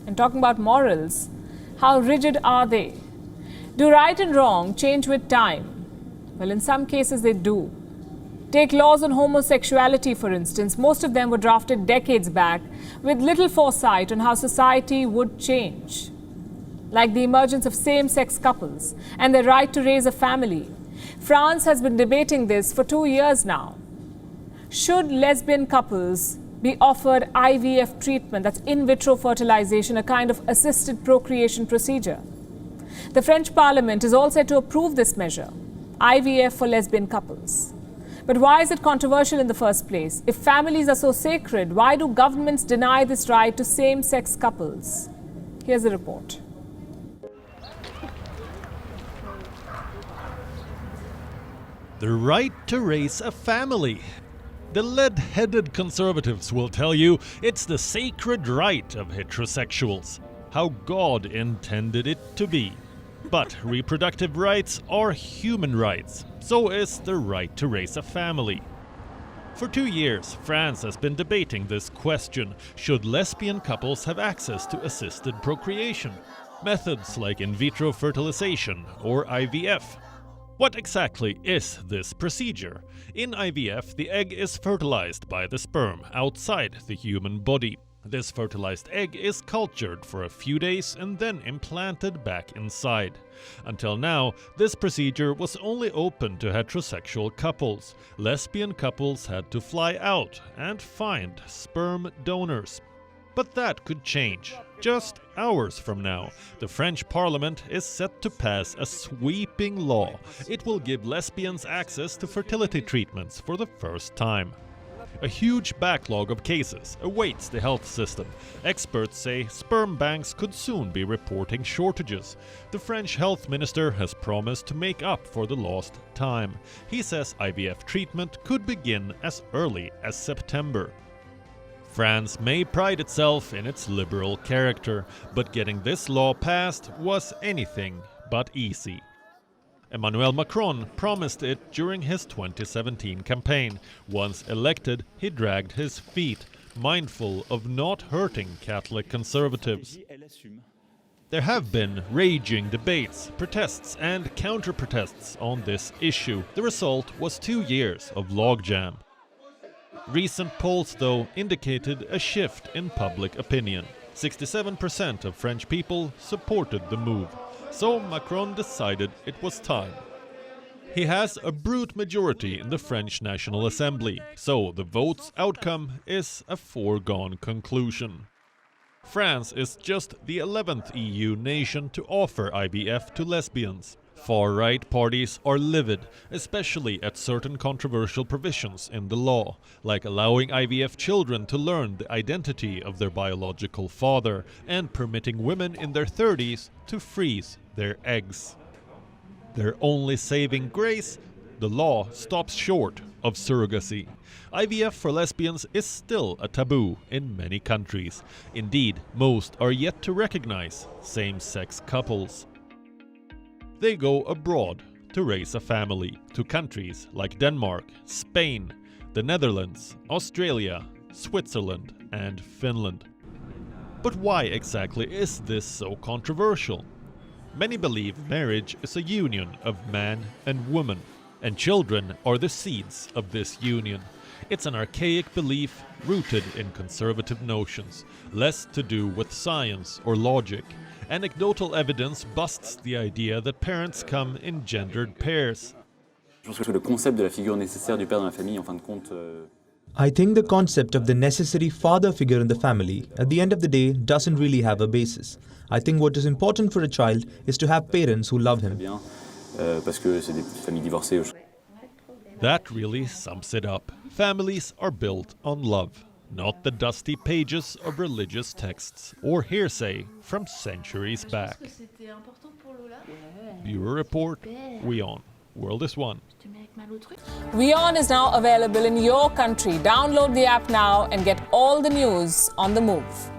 And talking about morals, how rigid are they? Do right and wrong change with time? Well, in some cases they do. Take laws on homosexuality, for instance. Most of them were drafted decades back with little foresight on how society would change. Like the emergence of same-sex couples and their right to raise a family. France has been debating this for 2 years now. Should lesbian couples be offered IVF treatment, that's in vitro fertilization, a kind of assisted procreation procedure? The French Parliament is all set to approve this measure, IVF for lesbian couples. But why is it controversial in the first place? If families are so sacred, why do governments deny this right to same-sex couples? Here's the report. The right to raise a family. The lead-headed conservatives will tell you it's the sacred right of heterosexuals, how God intended it to be. But reproductive rights are human rights, so is the right to raise a family. For 2 years, France has been debating this question: should lesbian couples have access to assisted procreation? Methods like in vitro fertilization or IVF. What exactly is this procedure? In IVF, the egg is fertilized by the sperm outside the human body. This fertilized egg is cultured for a few days and then implanted back inside. Until now, this procedure was only open to heterosexual couples. Lesbian couples had to fly out and find sperm donors. But that could change. Just hours from now, the French Parliament is set to pass a sweeping law. It will give lesbians access to fertility treatments for the first time. A huge backlog of cases awaits the health system. Experts say sperm banks could soon be reporting shortages. The French health minister has promised to make up for the lost time. He says IVF treatment could begin as early as September. France may pride itself in its liberal character, but getting this law passed was anything but easy. Emmanuel Macron promised it during his 2017 campaign. Once elected, he dragged his feet, mindful of not hurting Catholic conservatives. There have been raging debates, protests and counter-protests on this issue. The result was 2 years of logjam. Recent polls, though, indicated a shift in public opinion. 67% of French people supported the move. So Macron decided it was time. He has a brute majority in the French National Assembly, so the vote's outcome is a foregone conclusion. France is just the 11th EU nation to offer IVF to lesbians. Far-right parties are livid, especially at certain controversial provisions in the law, like allowing IVF children to learn the identity of their biological father and permitting women in their 30s to freeze their eggs. Their only saving grace? The law stops short of surrogacy. IVF for lesbians is still a taboo in many countries. Indeed, most are yet to recognize same-sex couples. They go abroad to raise a family, to countries like Denmark, Spain, the Netherlands, Australia, Switzerland and Finland. But why exactly is this so controversial? Many believe marriage is a union of man and woman, and children are the seeds of this union. It's an archaic belief rooted in conservative notions, less to do with science or logic. Anecdotal evidence busts the idea that parents come in gendered pairs. Je pense que le concept de la figure nécessaire du père dans la famille, en fin de compte, I think the concept of the necessary father figure in the family, at the end of the day, doesn't really have a basis. I think what is important for a child is to have parents who love him. bien, parce que c'est des familles divorcées. That really sums it up. Families are built on love, not the dusty pages of religious texts or hearsay from centuries back. Bureau Report, WION. World is One. WION is now available in your country. Download the app now and get all the news on the move.